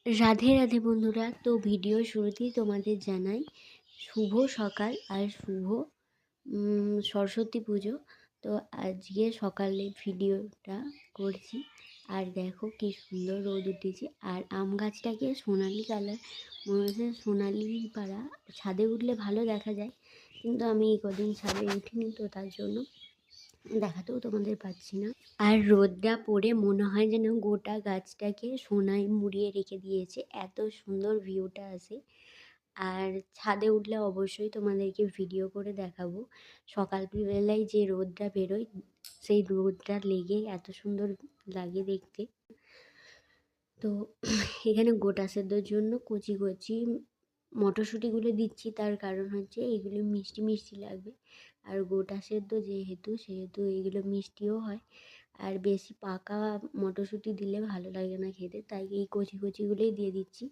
রাধে রাধে বন্ধুরা। তো ভিডিও শুরুতেই তোমাদের জানাই শুভ সকাল আর শুভ সরস্বতী পুজো। তো আজকে সকালে ভিডিওটা করছি আর দেখো কি সুন্দর রোদ উঠেছে। আর আম গাছটাকে সোনালি কালার, মনে হচ্ছে সোনালি পাড়া। ছাদে উঠলে ভালো দেখা যায়, কিন্তু আমি এই কদিন ছাদে উঠিনি, তো তার জন্য দেখাতেও তোমাদের পাচ্ছি না। আর রোদটা পড়ে মনে হয় যেন গোটা গাছটাকে সোনায় মুড়িয়ে রেখে দিয়েছে, এত সুন্দর ভিউটা আসে। আর ছাদে উঠলে অবশ্যই তোমাদেরকে ভিডিও করে দেখাবো। সকালবেলায় যে রোদটা বেরোয়, সেই রোদটা লেগে এত সুন্দর লাগে দেখতে। তো এখানে গোটা সেদ্ধর জন্য কচি কচি মটরশুঁটিগুলো দিচ্ছি, তার কারণ হচ্ছে এগুলো মিষ্টি মিষ্টি লাগবে। আর গোটা সেদ্ধ সেহেতু এগুলো মিষ্টিও হয়। আর বেশি পাকা মটরশুঁটি দিলে ভালো লাগে না খেতে, তাই এই কচি কচিগুলোই দিয়ে দিচ্ছি।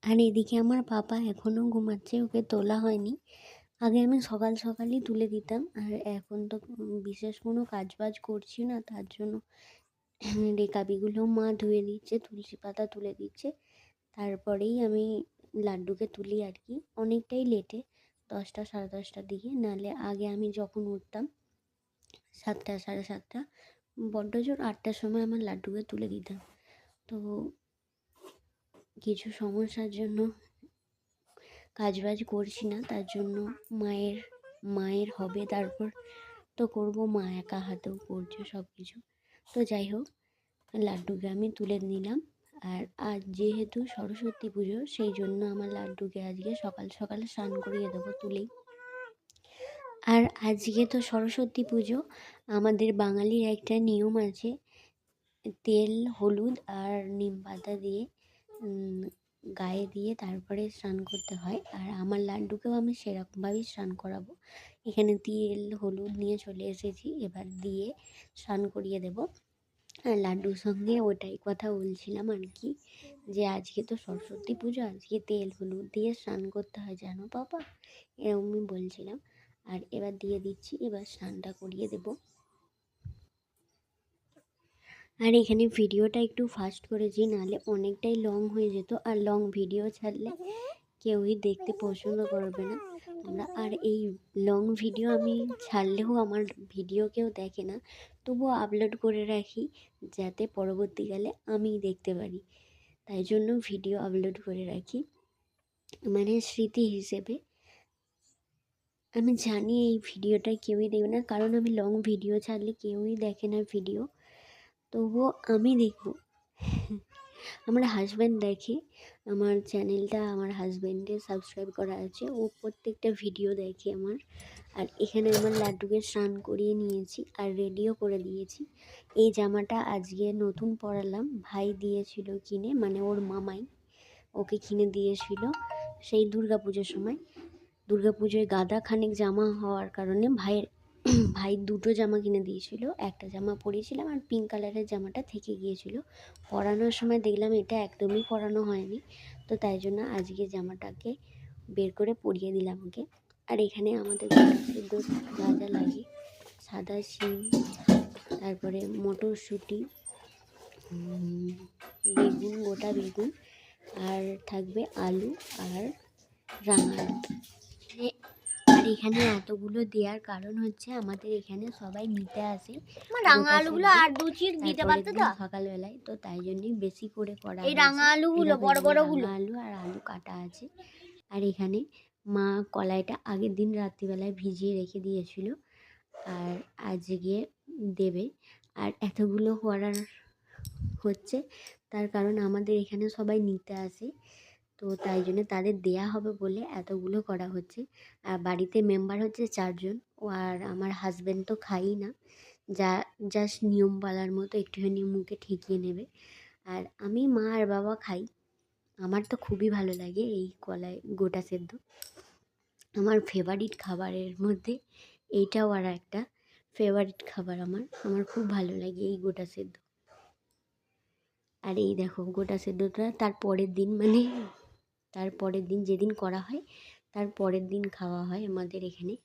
আর এদিকে আমার পাপা এখনও ঘুমাচ্ছে, ওকে তোলা হয়নি। আগে আমি সকাল সকালই তুলে দিতাম, আর এখন তো বিশেষ কোনো কাজ বাজ করছি না, তার জন্য রেকাবিগুলো মা ধুয়ে দিচ্ছে, তুলসী পাতা তুলে দিচ্ছে, তারপরেই আমি লাড্ডুকে তুলি আর কি। অনেকটাই লেটে, 10টা সাড়ে 10টার দিকে। নাহলে আগে আমি যখন উঠতাম 7টা সাড়ে 7টা, বড্ড জোর 8টার সময় আমার লাড্ডুকে তুলে দিতাম। তো কিছু সমস্যার জন্য কাজবাজ করছি না, তার জন্য মায়ের মায়ের হবে, তারপর তো করব, মা একা হাতেও করছে সব কিছু। তো যাই হোক, লাড্ডুকে আমি তুলে নিলাম। আর আজ যেহেতু সরস্বতী পুজো, সেই জন্য আমার লাড্ডুকে আজকে সকাল সকাল স্নান করিয়ে দেবো তুলেই। আর আজকে তো সরস্বতী পুজো, আমাদের বাঙালির একটা নিয়ম আছে, তেল হলুদ আর নিম পাতা দিয়ে গায়ে দিয়ে তারপরে স্নান করতে হয়। আর আমার লাড্ডুকেও আমি সেরকমভাবেই স্নান করাবো। এখানে তেল হলুদ নিয়ে চলে এসেছি, এবার দিয়ে স্নান করিয়ে দেব। আর লাড্ডুর সঙ্গে ওটাই কথা বলছিলাম আর কি, যে আজকে তো সরস্বতী পুজো, আজকে তেল হলুদ দিয়ে স্নান করতে হয় জানো বাবা, এরকমই বলছিলাম। আর এবার দিয়ে দিচ্ছি, এবার স্নানটা করিয়ে দেবো। আর এখানে ভিডিওটা একটু ফাস্ট করেছি, নাহলে অনেকটাই লং হয়ে যেত, আর লং ভিডিও ছাড়লে কেউই দেখতে পছন্দ করবে না তোমরা। আর এই লং ভিডিও আমি ছাড়লেও আমার ভিডিও কেউ দেখে না, তবুও আপলোড করে রাখি যাতে পরবর্তীকালে আমি দেখতে পারি, তাই জন্য ভিডিও আপলোড করে রাখি, মানে স্মৃতি হিসেবে। আমি জানি এই ভিডিওটা কেউই দেখবে না, কারণ আমি লং ভিডিও ছাড়লে কেউই দেখে না ভিডিও, তবুও আমি দেখব। আমার হাজব্যান্ড দেখে আমার চ্যানেলটা, আমার হাজব্যান্ডের সাবস্ক্রাইব করা আছে, ও প্রত্যেকটা ভিডিও দেখে আমার। আর এখানে আমার লাড্ডুকে স্নান করিয়ে নিয়েছি আর রেডিও করে দিয়েছি। এই জামাটা আজকে নতুন পরালাম, ভাই দিয়েছিল কিনে, মানে ওর মামাই ওকে কিনে দিয়েছিল সেই দুর্গাপুজোর সময়। দুর্গাপুজোয় গাদা খানিক জামা হওয়ার কারণে ভাই দুটো জামা কিনে দিয়েছিল, একটা জামা পরিয়েছিলাম আর পিঙ্ক কালারের জামাটা থেকে গিয়েছিল। পরানোর সময় দেখলাম এটা একদমই পরানো হয়নি, তো তাই জন্য আজকে জামাটাকে বের করে পরিয়ে দিলাম ওকে। আর এখানে আমাদের সিদ্ধ যা যা লাগে, সাদা শিম, তারপরে মটরশুঁটি, বেগুন, গোটা বেগুন, আর থাকবে আলু আর রাঙা আলু। আর এখানে এতগুলো দেওয়ার কারণ হচ্ছে আমাদের এখানে সবাই নিতে আসে রাঙা আলুগুলো, আর দু চিড় দিতে পারতো তো সকালবেলায়, তো তাই জন্যই বেশি করে করা এই রাঙা আলুগুলো, বড় বড়গুলো আলু আর আলু কাটা আছে। আর এখানে মা কলাইটা আগের দিন রাত্রিবেলায় ভিজিয়ে রেখে দিয়েছিল, আর আজকে দেবে। আর এতগুলো করার হচ্ছে তার কারণ আমাদের এখানে সবাই নিতে আসে, তো তাই জন্য তাদের দেয়া হবে বলে এতগুলো করা হচ্ছে। আর বাড়িতে মেম্বার হচ্ছে 4 জন, ও আর আমার হাজব্যান্ড তো খাই না, যা জাস্ট নিয়ম পালার মতো একটুখানি মুখে ঠেকিয়ে নেবে। আর আমি, মা আর বাবা খাই। আমার তো খুবই ভালো লাগে এই কলাই গোটা সেদ্ধ, আমার ফেভারিট খাবারের মধ্যে এইটাও আর একটা ফেভারিট খাবার আমার আমার খুব ভালো লাগে এই গোটা সেদ্ধ। আর এই দেখো গোটা সেদ্ধটা তার পরের দিন, মানে তার পরের দিন যেদিন করা হয় তার পরের দিন খাওয়া হয় আমাদের এখানে।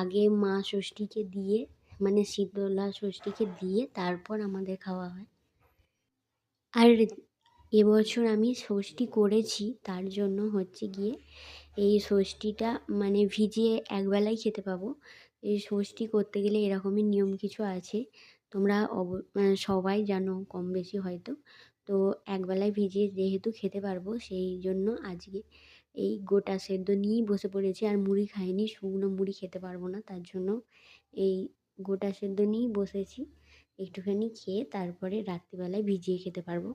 আগে মা ষষ্ঠীকে দিয়ে, মানে শীতলা ষষ্ঠীকে দিয়ে তারপর আমাদের খাওয়া হয়। আর এবছর আমি ষষ্ঠী করেছি, তার জন্য হচ্ছে গিয়ে এই ষষ্ঠীটা মানে ভিজিয়ে একবেলাই খেতে পাবো। এই ষষ্ঠী করতে গেলে এরকমই নিয়ম কিছু আছে, তোমরা সবাই জানো কম বেশি হয়তো। তো একবেলায় ভিজিয়ে যেহেতু খেতে পারবো, সেই জন্য আজকে এই গোটা সেদ্ধ নিয়েই বসে পড়েছি। আর মুড়ি খাইনি, শুকনো মুড়ি খেতে পারবো না, তার জন্য এই গোটা সেদ্ধ নিয়েই বসেছি, একটুখানি খেয়ে তারপরে রাত্রিবেলায় ভিজিয়ে খেতে পারবো।